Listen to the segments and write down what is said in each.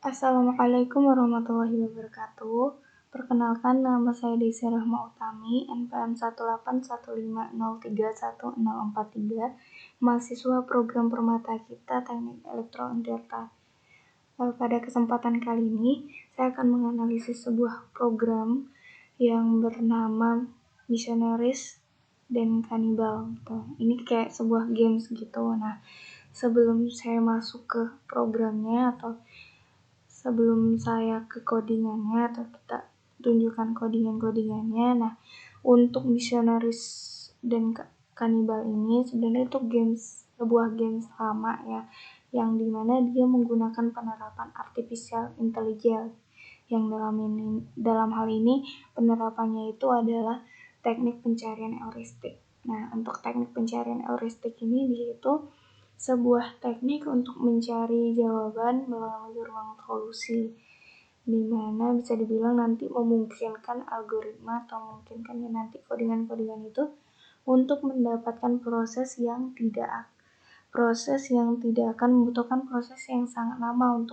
Assalamualaikum warahmatullahi wabarakatuh. Perkenalkan, nama saya Desi Rahma Utami, NPM 18150311043, mahasiswa program Permata Kita Teknik Elektro Delta. Pada kesempatan kali ini, saya akan menganalisis sebuah program yang bernama Missionaries dan Cannibal. Ini kayak sebuah games gitu. Nah, sebelum saya masuk ke programnya atau sebelum saya ke codingannya atau kita tunjukkan codingannya. Nah, untuk Missionaries dan Cannibal ini sebenarnya itu sebuah games lama ya, yang dimana dia menggunakan penerapan artificial intelligence, yang dalam hal ini penerapannya itu adalah teknik pencarian heuristik. Nah, untuk teknik pencarian heuristik ini itu sebuah teknik untuk mencari jawaban melalui ruang solusi, di mana bisa dibilang nanti memungkinkan algoritma atau memungkinkan nanti codingan itu untuk mendapatkan proses yang tidak akan membutuhkan proses yang sangat lama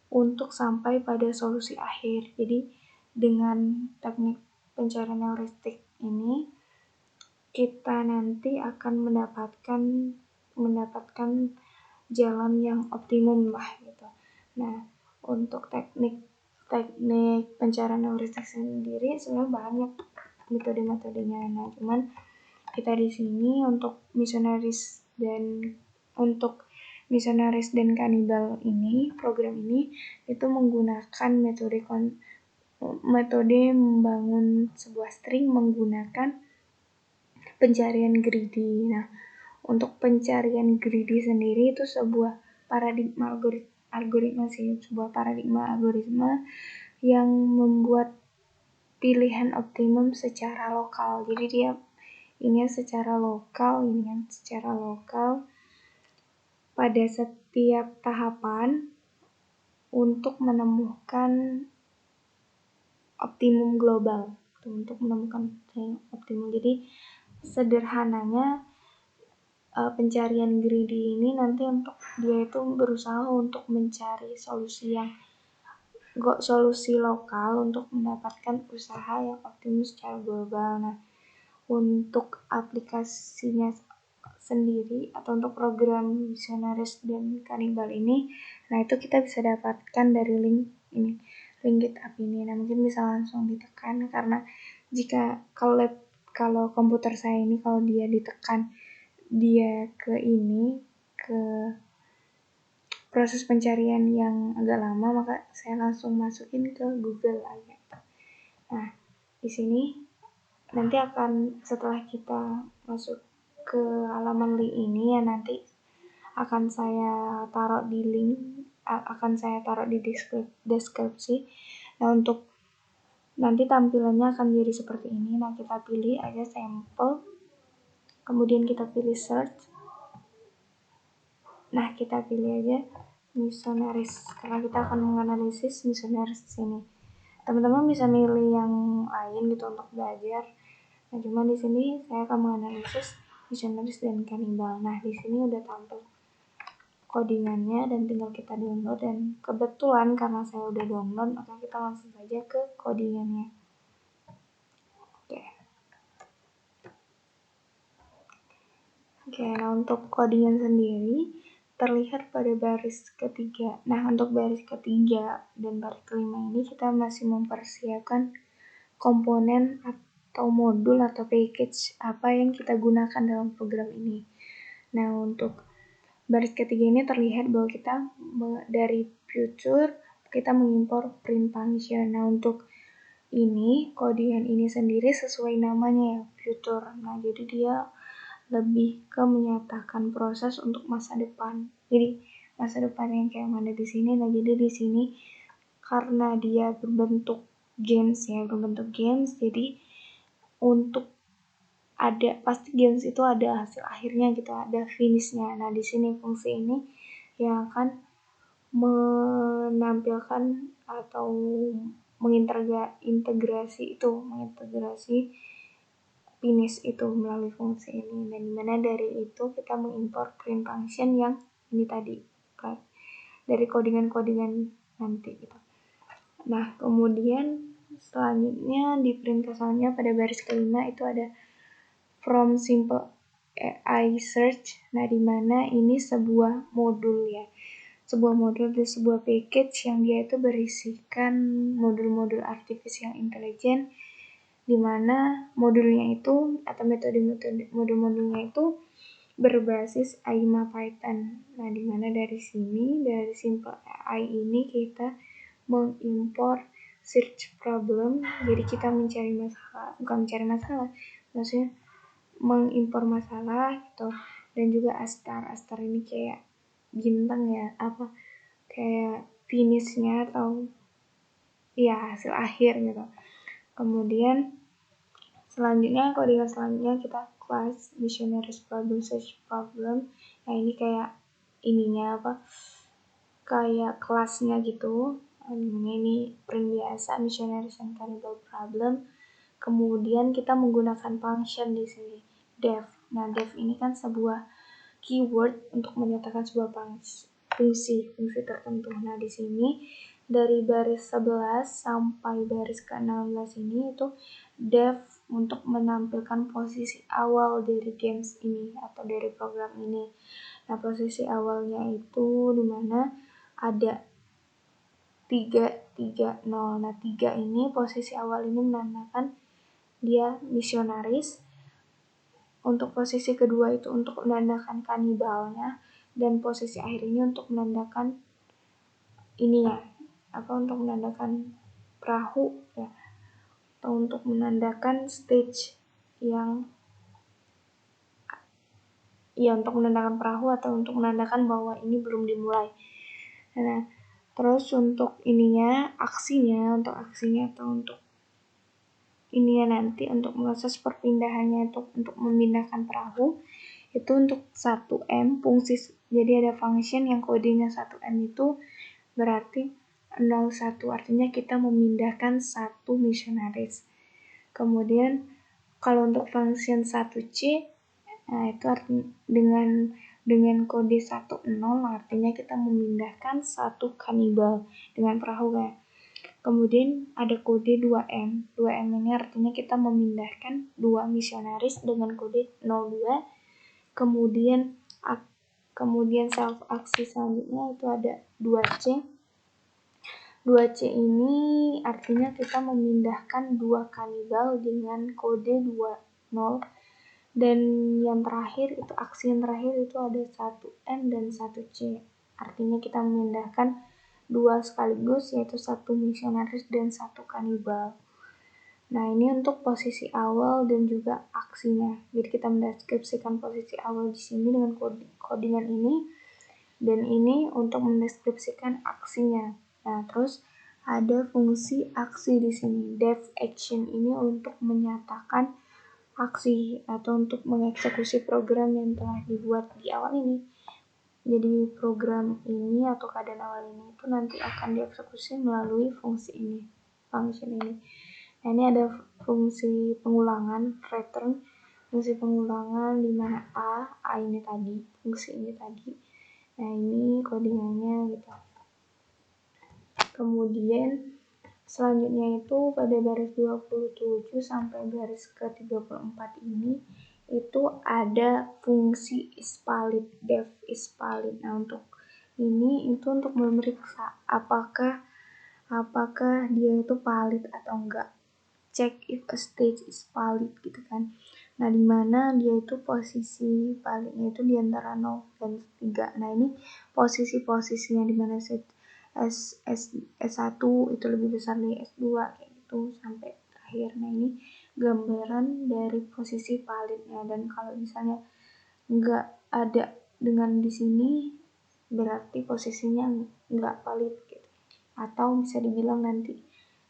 untuk sampai pada solusi akhir. Jadi dengan teknik pencarian heuristik ini kita nanti akan mendapatkan jalan yang optimum lah gitu. Nah, untuk teknik pencarian heuristik sendiri sebenarnya banyak metode-metodenya. Nah, cuman kita di sini untuk Missionaries dan Cannibal ini, program ini itu menggunakan metode membangun sebuah string menggunakan pencarian greedy. Nah, untuk pencarian greedy sendiri itu sebuah paradigma algoritma yang membuat pilihan optimum secara lokal. Jadi dia ini secara lokal pada setiap tahapan untuk menemukan optimum global. Jadi sederhananya pencarian greedy ini nanti untuk dia itu berusaha untuk mencari solusi lokal untuk mendapatkan usaha yang optimal secara global. Nah, untuk aplikasinya sendiri atau untuk program Missionaries dan Cannibal ini, nah itu kita bisa dapatkan dari link GitHub ini. Nah, mungkin bisa langsung ditekan karena kalau komputer saya ini kalau dia ditekan dia ke proses pencarian yang agak lama, maka saya langsung masukin ke Google aja. Nah, di sini nanti setelah kita masuk ke halaman link ini ya, nanti akan saya taruh di deskripsi. Nah, untuk nanti tampilannya akan jadi seperti ini. Nah, kita pilih aja sampel, kemudian kita pilih search. Nah, kita pilih aja Missionaries karena kita akan menganalisis Missionaries di sini. Teman-teman bisa milih yang lain gitu untuk belajar. Nah, cuma di sini saya akan menganalisis Missionaries dan Cannibal. Nah, di sini udah tampil codingannya dan tinggal kita download, dan kebetulan karena saya udah download, maka kita langsung saja ke codingannya. Oke, nah untuk codingan sendiri terlihat pada baris ketiga. Nah, untuk baris ketiga dan baris kelima ini kita masih mempersiapkan komponen atau modul atau package apa yang kita gunakan dalam program ini. Nah, untuk baris ketiga ini terlihat bahwa kita dari future kita mengimpor print function. Nah, untuk ini codingan ini sendiri sesuai namanya ya, future. Nah, jadi dia lebih ke menyatakan proses untuk masa depan. Jadi masa depan yang kayak mana di sini. Nah, jadi di sini karena dia berbentuk games, jadi untuk pasti games itu ada hasil akhirnya gitu, ada finishnya. Nah, di sini fungsi ini yang akan menampilkan atau mengintegrasi finish itu melalui fungsi ini, dan dimana dari itu kita mengimpor print function yang ini tadi. dari codingan-codingan nanti gitu. Nah, kemudian selanjutnya di perintah selanjutnya pada baris kelima itu ada from simple AI search. Nah, di mana ini sebuah modul ya. Sebuah modul dan sebuah package yang dia itu berisikan modul-modul artificial intelligence, di mana modulnya itu atau metode-metode modul-modulnya itu berbasis AIMA Python. Nah, di mana dari sini dari simple AI ini kita mengimpor search problem. Jadi kita mencari masalah, bukan mencari masalah, maksudnya mengimpor masalah gitu. Dan juga astar ini kayak bintang ya, apa kayak finishnya atau ya hasil akhir gitu. Kemudian selanjutnya codingan selanjutnya kita class missionaries problem search problem. Nah, ini kayak ininya apa kayak kelasnya gitu. Ini print biasa missionaries and cannibal problem. Kemudian kita menggunakan function di sini def. Nah, def ini kan sebuah keyword untuk menyatakan sebuah fungsi tertentu. Nah, di sini dari baris 11 sampai baris ke-16 ini itu def untuk menampilkan posisi awal dari games ini atau dari program ini. Nah, posisi awalnya itu dimana ada 330. Nah, 3 ini posisi awal ini menandakan dia misionaris. Untuk posisi kedua itu untuk menandakan kanibalnya, dan posisi akhir ini untuk menandakan ini ya, untuk menandakan perahu ya, atau untuk menandakan stage yang ya, untuk menandakan perahu atau untuk menandakan bahwa ini belum dimulai. Nah, terus untuk aksinya atau untuk ininya nanti untuk proses perpindahannya untuk memindahkan perahu itu untuk 1M fungsi. Jadi ada function yang kodenya 1M itu berarti 01, artinya kita memindahkan satu misionaris. Kemudian kalau untuk function 1C, nah itu artinya dengan kode 10 artinya kita memindahkan satu kanibal dengan perahu kan. Kemudian ada kode 2M. 2M ini artinya kita memindahkan 2 misionaris dengan kode 02. Kemudian self aksi selanjutnya itu ada 2C. 2C ini artinya kita memindahkan 2 kanibal dengan kode 20. Dan yang terakhir itu aksi yang terakhir itu ada 1M dan 1C. Artinya kita memindahkan 2 sekaligus, yaitu 1 misionaris dan 1 kanibal. Nah, ini untuk posisi awal dan juga aksinya. Jadi kita mendeskripsikan posisi awal di sini dengan codingan ini, dan ini untuk mendeskripsikan aksinya. Nah, terus ada fungsi aksi di sini. Def action ini untuk menyatakan aksi atau untuk mengeksekusi program yang telah dibuat di awal ini. Jadi program ini atau keadaan awal ini itu nanti akan dieksekusi melalui fungsi ini, function ini. Nah, ini ada fungsi pengulangan, return, fungsi pengulangan di mana A ini tadi, fungsi ini tadi. Nah, ini codingannya gitu. Kemudian selanjutnya itu pada baris 27 sampai baris ke-34 ini itu ada fungsi isValid, def isValid. Nah, untuk ini itu untuk memeriksa apakah dia itu valid atau enggak. Check if a state is valid gitu kan. Nah, di mana dia itu posisi validnya itu di antara 0 dan 3. Nah, ini posisi-posisinya di mana S1 itu lebih besar dari S2 kayak gitu sampai terakhir. Nah, ini gambaran dari posisi validnya, dan kalau misalnya nggak ada dengan di sini berarti posisinya nggak valid gitu, atau bisa dibilang nanti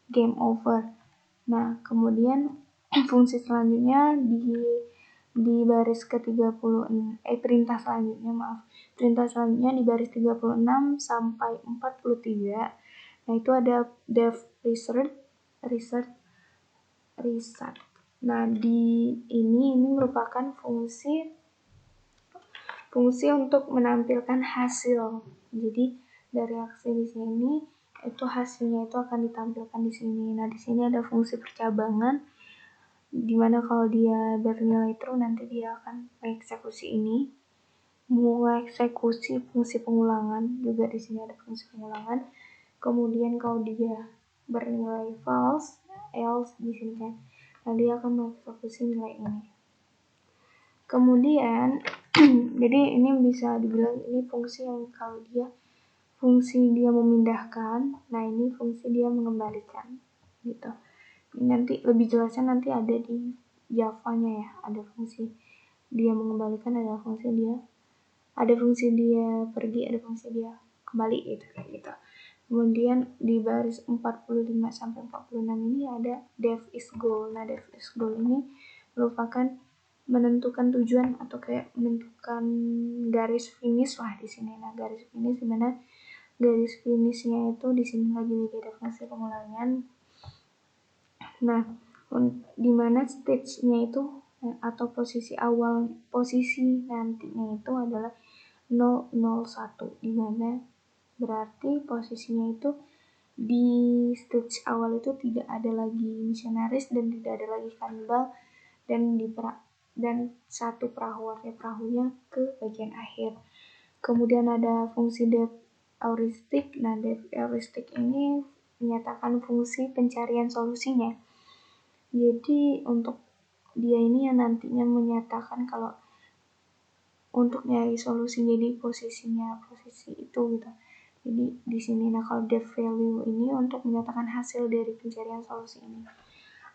game over. Nah, kemudian fungsi selanjutnya di baris ke-30 perintah selanjutnya di baris 36 sampai 43. Nah, itu ada def research. Nah, ini merupakan fungsi untuk menampilkan hasil. Jadi dari aksi di sini itu hasilnya itu akan ditampilkan di sini. Nah, di sini ada fungsi percabangan, dimana kalau dia bernilai true nanti dia akan mengeksekusi ini, mengeksekusi fungsi pengulangan, juga di sini ada fungsi pengulangan. Kemudian kalau dia bernilai false, else di sini kan, nah dia akan mengeksekusi nilai ini. Kemudian jadi ini bisa dibilang ini fungsi yang kalau dia fungsi dia memindahkan, nah ini fungsi dia mengembalikan gitu. Ini nanti lebih jelasnya nanti ada di Java-nya ya, ada fungsi dia mengembalikan, ada fungsi dia pergi, ada fungsi dia kembali gitu kayak gitu. Kemudian di baris 45 sampai 46 ini ada def is goal. Nah, def is goal ini merupakan menentukan tujuan atau kayak menentukan garis finish lah di sini. Nah, garis finish di mana garis finishnya itu di sini lagi ada fungsi pengulangan. Nah, di mana stage-nya itu atau posisi nantinya itu adalah 001, di mana berarti posisinya itu di stage awal itu tidak ada lagi misionaris dan tidak ada lagi kanibal, dan satu perahunya ke bagian akhir. Kemudian ada fungsi depth heuristic. Nah, depth heuristic ini menyatakan fungsi pencarian solusinya. Jadi untuk dia ini yang nantinya menyatakan kalau untuk nyari solusi, jadi posisi itu gitu. Jadi di sini, nah kalau depth value ini untuk menyatakan hasil dari pencarian solusi ini.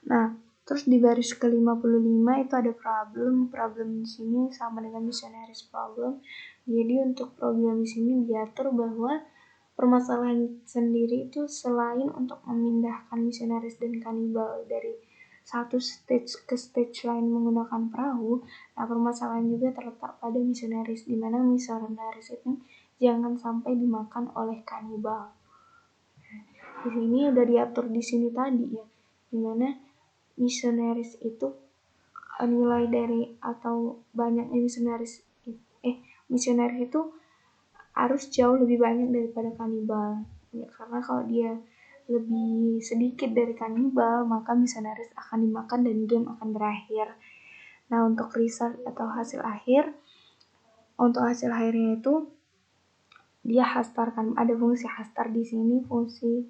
Nah, terus di baris ke-55 itu ada problem di sini sama dengan missionaries problem. Jadi untuk problem di sini diatur bahwa permasalahan sendiri itu selain untuk memindahkan missionaries dan kanibal dari satu stage ke stage lain menggunakan perahu, nah permasalahan juga terletak pada missionaries, di mana missionaries itu jangan sampai dimakan oleh kanibal. Di sini udah diatur di sini tadi ya, dimana missionaries itu nilai dari atau banyaknya missionaries itu harus jauh lebih banyak daripada kanibal ya, karena kalau dia lebih sedikit dari kanibal maka missionaries akan dimakan dan game akan berakhir. Nah, untuk result atau hasil akhirnya itu dia hastarkan, ada fungsi hastar di sini, fungsi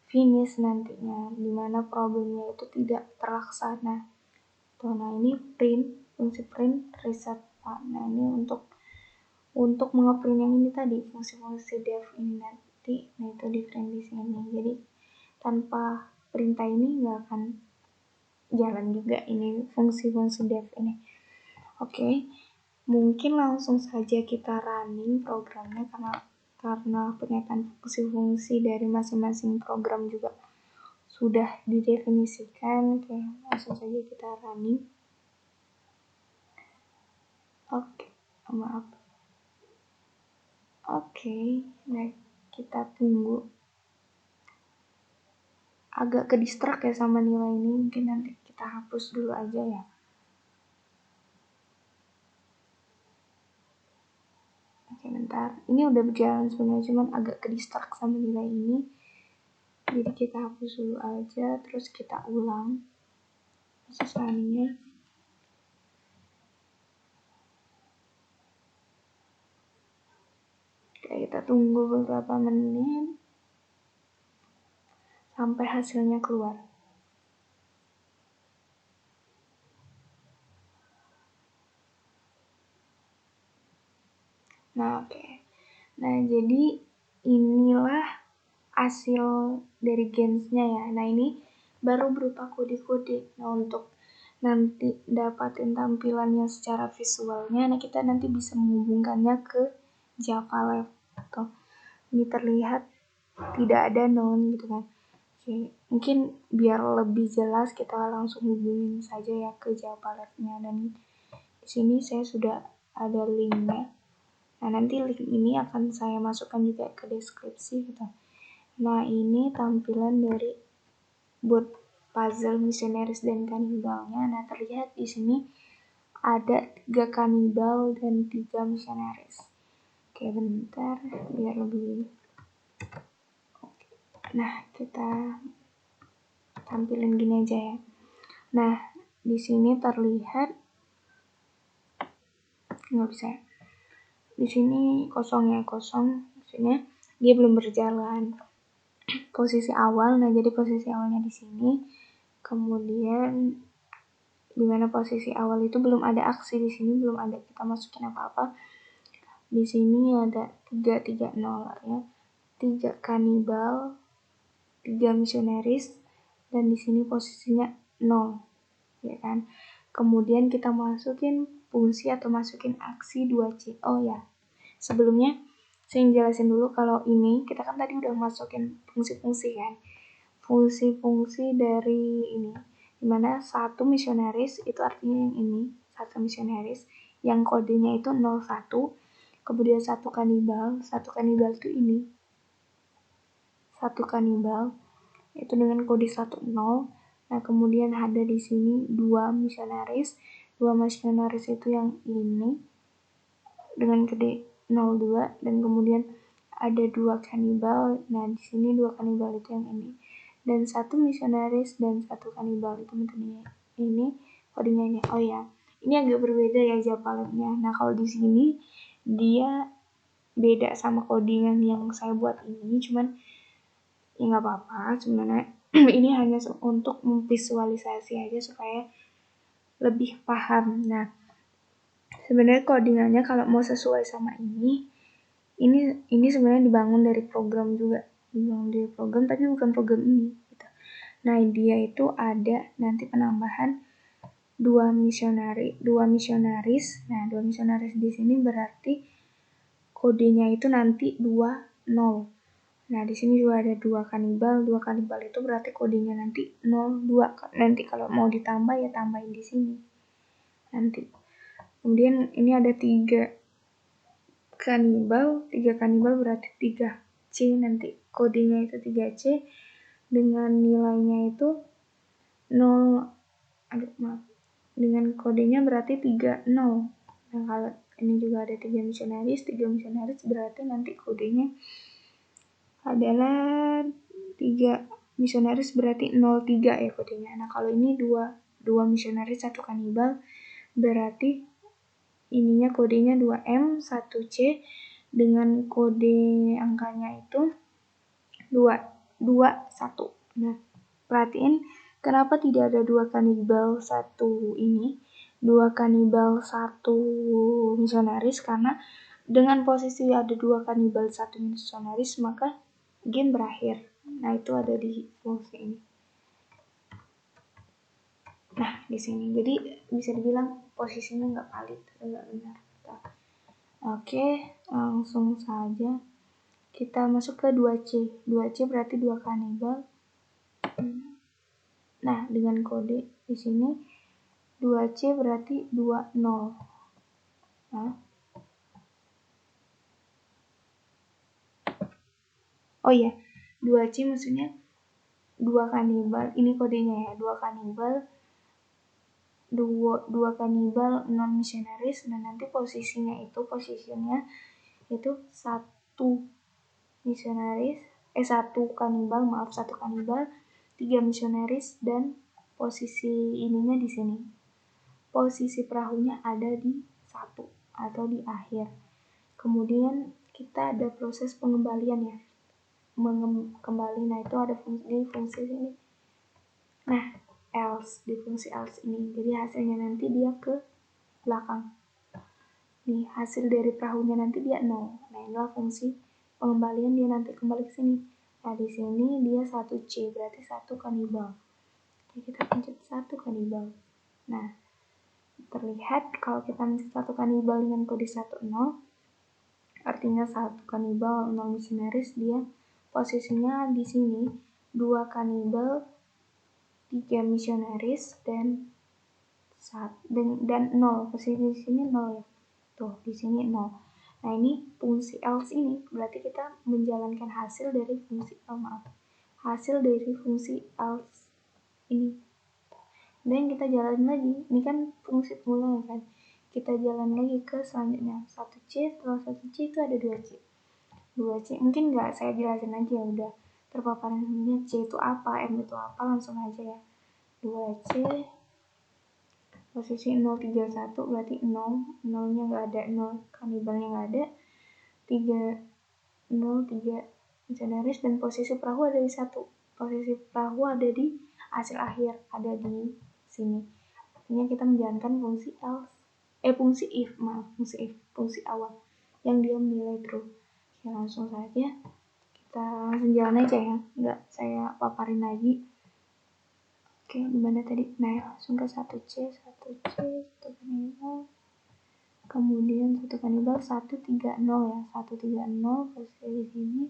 finish nantinya, dimana problemnya itu tidak terlaksana. Nah, ini fungsi print result. Nah, ini untuk mengeprint yang ini tadi, fungsi-fungsi def ini nanti, nah itu di print di sini. Jadi tanpa perintah ini nggak akan jalan juga ini fungsi-fungsi def ini. Oke. Mungkin langsung saja kita running programnya karena pernyataan fungsi-fungsi dari masing-masing program juga sudah didefinisikan. Oke, langsung saja kita running. Oke, nah kita tunggu. Agak ke distract ya sama nilai ini, mungkin nanti kita hapus dulu aja ya. Oke, bentar. Ini udah berjalan sebenarnya, cuman agak ke distract sama nilai ini. Jadi kita hapus dulu aja, terus kita ulang proses runningnya. Oke, kita tunggu beberapa menit sampai hasilnya keluar. Nah, oke. Nah, jadi inilah hasil dari gains-nya ya. Nah, ini baru berupa kode-kode. Nah, untuk nanti dapatin tampilannya secara visualnya, nah kita nanti bisa menghubungkannya ke Java Lab. Ini terlihat tidak ada non gitu kan. Oke, mungkin biar lebih jelas kita langsung hubungin saja ya ke Java Lab-nya, dan di sini saya sudah ada linknya. Nah, nanti link ini akan saya masukkan juga ke deskripsi gitu. Nah, ini tampilan dari buat puzzle missionaries dan kanibalnya. Nah, terlihat di sini ada 3 kanibal dan 3 missionaries. Oke, bentar biar lebih Nah, kita tampilin gini aja ya. Nah, di sini terlihat nggak bisa. Di sini kosong ya, maksudnya dia belum berjalan. Posisi awal, nah jadi posisi awalnya di sini. Kemudian dimana posisi awal itu belum ada aksi di sini, belum ada kita masukin apa-apa. Di sini ada 330 ya. 3 kanibal, 3 misionaris, dan di sini posisinya 0, ya kan? Kemudian kita masukin fungsi atau masukin aksi 2C. Oh ya, sebelumnya saya jelasin dulu kalau ini kita kan tadi udah masukin fungsi-fungsi kan. Fungsi-fungsi dari ini, dimana satu misionaris itu artinya yang ini, satu misionaris yang kodenya itu 01. Kemudian satu kanibal itu ini. Satu kanibal itu dengan kode 10. Nah, kemudian ada di sini 2 misionaris. 2 misionaris itu yang ini dengan kode 02, dan kemudian ada 2 kanibal. Nah, di sini 2 kanibal itu yang ini. Dan 1 misionaris dan 1 kanibal itu metodenya ini, kodenya ini. Oh ya, ini agak berbeda ya jawabannya. Nah, kalau di sini dia beda sama codingan yang saya buat ini, cuman ya nggak apa-apa sebenarnya. Ini hanya untuk memvisualisasi aja supaya lebih paham. Nah, sebenarnya codingannya kalau mau sesuai sama ini sebenarnya dibangun dari program juga, tapi bukan program ini gitu. Nah, dia itu ada nanti penambahan 2 misionaris. Nah, 2 misionaris di sini berarti kodenya itu nanti 20. Nah, di sini juga ada 2 kanibal. 2 kanibal itu berarti kodenya nanti 02. Nanti kalau mau ditambah ya tambahin di sini. Nanti. Kemudian ini ada 3 kanibal. 3 kanibal berarti 3C, nanti kodenya itu 3C dengan nilainya itu 0. Dengan kodenya berarti 30. Nah, kalau ini juga ada 3 misionaris berarti nanti kodenya adalah 3 misionaris berarti 03 ya kodenya. Nah, kalau ini 2 misionaris 1 kanibal berarti ininya kodenya 2M 1C dengan kode angkanya itu 221. Nah, perhatiin kenapa tidak ada 2 kanibal 1 ini, 2 kanibal 1 misionaris, karena dengan posisi ada 2 kanibal 1 misionaris maka game berakhir. Nah, itu ada di fungsi ini. Nah, di sini jadi bisa dibilang posisinya nggak valid, nggak benar. Oke, langsung saja kita masuk ke 2C. 2C berarti 2 kanibal. Nah, dengan kode di sini 2C berarti 20. Nah, oh iya, 2C maksudnya 2 kanibal. Ini kodenya ya, 2 kanibal, 2 kanibal non misionaris. Nah, nanti posisinya itu 1 misionaris, 1 kanibal, 3 misionaris, dan posisi ininya di sini. Posisi perahunya ada di 1 atau di akhir. Kemudian kita ada proses pengembalian ya. Kembali, nah itu ada fungsi sini. Nah, else, di fungsi else ini. Jadi hasilnya nanti dia ke belakang. Nih, hasil dari perahunya nanti dia 0. Nah, inilah fungsi pengembalian, dia nanti kembali ke sini. Nah, di sini dia 1C, berarti 1 kanibal. Oke, kita pencet 1 kanibal. Nah, terlihat kalau kita mencet 1 kanibal dengan kode 10, artinya 1 kanibal 0 misionaris, dia posisinya di sini 2 kanibal, 3 misionaris, dan 0. Posisi di sini 0 ya. Tuh, di sini 0. Nah, ini fungsi else ini berarti kita menjalankan hasil dari fungsi hasil dari fungsi else ini. Dan kita jalan lagi. Ini kan fungsi pemula kan. Kita jalan lagi ke selanjutnya. 1C, setelah 1C itu ada 2C. 2C mungkin nggak saya jelasin aja, udah terpaparan sebenarnya. C itu apa, M itu apa, langsung aja ya. 2C posisi 031 berarti 0, 0-nya nggak ada, 0 kanibalnya nggak ada, 3 misionaris, dan posisi perahu ada di 1. Posisi perahu ada di hasil akhir, ada di sini. Artinya kita menjalankan fungsi fungsi awal yang dia nilai true. Oke, langsung saja kita langsung jalan aja ya, nggak saya paparin lagi. Oke, gimana tadi? Nah, langsung ke 1C, 1 kanibal. Kemudian 1 kanibal 130 ya, 130 posisi di sini.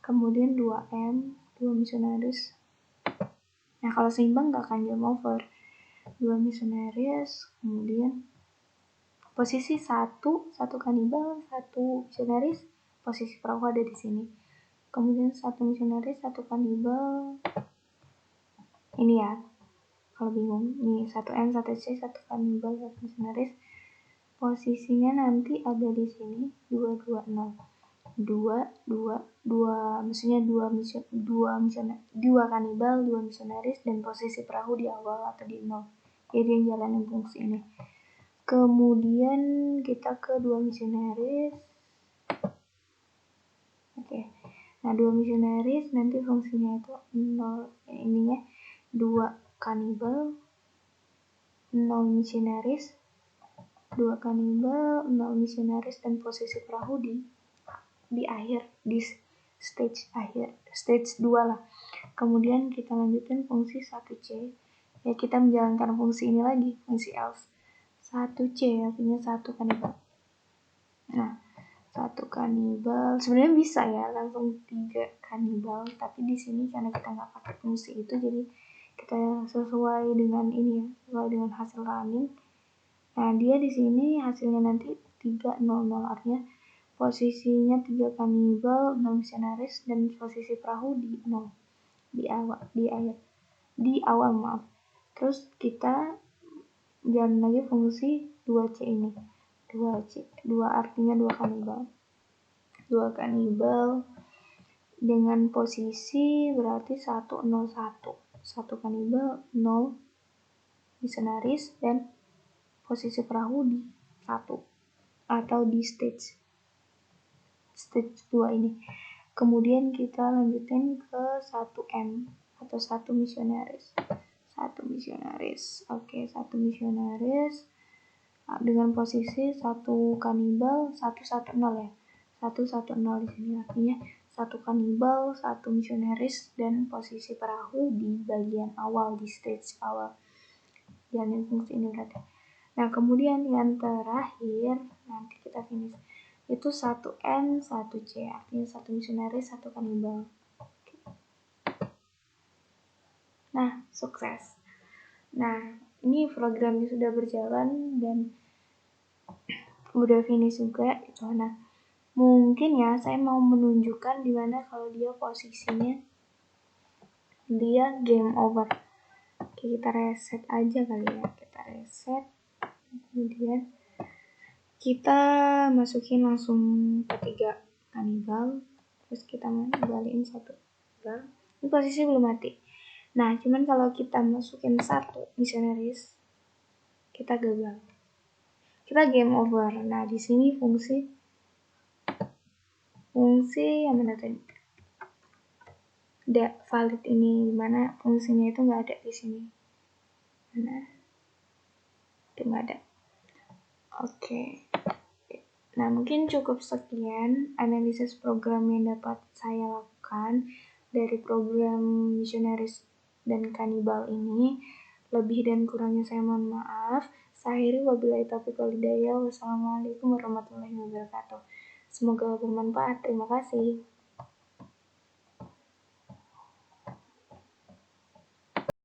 Kemudian 2M, 2 misionaris. Nah, kalau seimbang nggak akan game over. 2 misionaris, kemudian posisi 1 kanibal, 1 misionaris, posisi perahu ada di sini. Kemudian 1 misionaris, 1 kanibal. Ini ya, kalau bingung. Nih, 1M, 1C, 1 kanibal, 1 misionaris. Posisinya nanti ada di sini 220. 2 maksudnya 2 kanibal, 2 misionaris, dan posisi perahu di awal atau di 0. Jadi yang jalanin fungsi ini. Kemudian kita ke 2 misionaris. Oke. Nah, 2 misionaris nanti fungsinya itu 0, ininya 2 kanibal, 0 misionaris, 2 kanibal, 0 misionaris, dan posisi perahu di akhir, di stage akhir, stage 2 lah. Kemudian kita lanjutin fungsi 1C. Ya, kita menjalankan fungsi ini lagi, fungsi else. 1C artinya 1 kanibal. Nah, 1 kanibal sebenarnya bisa ya langsung 3 kanibal, tapi di sini karena kita nggak pakai fungsi itu, jadi kita sesuai dengan ini ya, sesuai dengan hasil running. Nah, dia di sini hasilnya nanti 300, artinya posisinya 3 kanibal, 0 misionaris, dan posisi perahu di 0 di awal maaf. Terus kita jalan lagi fungsi 2C ini. 2C, 2 artinya 2 kanibal. 2 kanibal dengan posisi berarti 101. 1 kanibal, 0 misionaris, dan posisi perahu di 1 atau di stage 2 ini. Kemudian kita lanjutin ke 1M atau 1 misionaris. 1 misionaris. Oke, 1 misionaris dengan posisi 1 kanibal, 110 ya. 110 di sini artinya 1 kanibal, 1 misionaris, dan posisi perahu di bagian awal, di stage awal. Jalanin fungsi ini berarti. Nah, kemudian yang terakhir nanti kita finish itu 1N, 1C, artinya 1 misionaris, 1 kanibal. Nah, sukses. Nah, ini programnya sudah berjalan dan udah finish juga gitu. Nah, mungkin ya saya mau menunjukkan dimana kalau dia posisinya dia game over. Oke, kita reset aja kali ya. Kita reset. Kemudian kita masukin langsung ketiga kanibal, terus kita balikin 1 kanibal. Ini posisi belum mati. Nah, cuman kalau kita masukin 1 misionaris, kita gagal. Kita game over. Nah, di sini fungsi yang mana tadi? Tidak valid ini, dimana fungsinya itu nggak ada di sini. Nah, itu nggak ada. Oke. Nah, mungkin cukup sekian analisis program yang dapat saya lakukan dari program misionaris dan kanibal ini. Lebih dan kurangnya saya mohon maaf. Saya akhiri, wabillahi taufiq wal hidayah. Wassalamualaikum warahmatullahi wabarakatuh. Semoga bermanfaat. Terima kasih.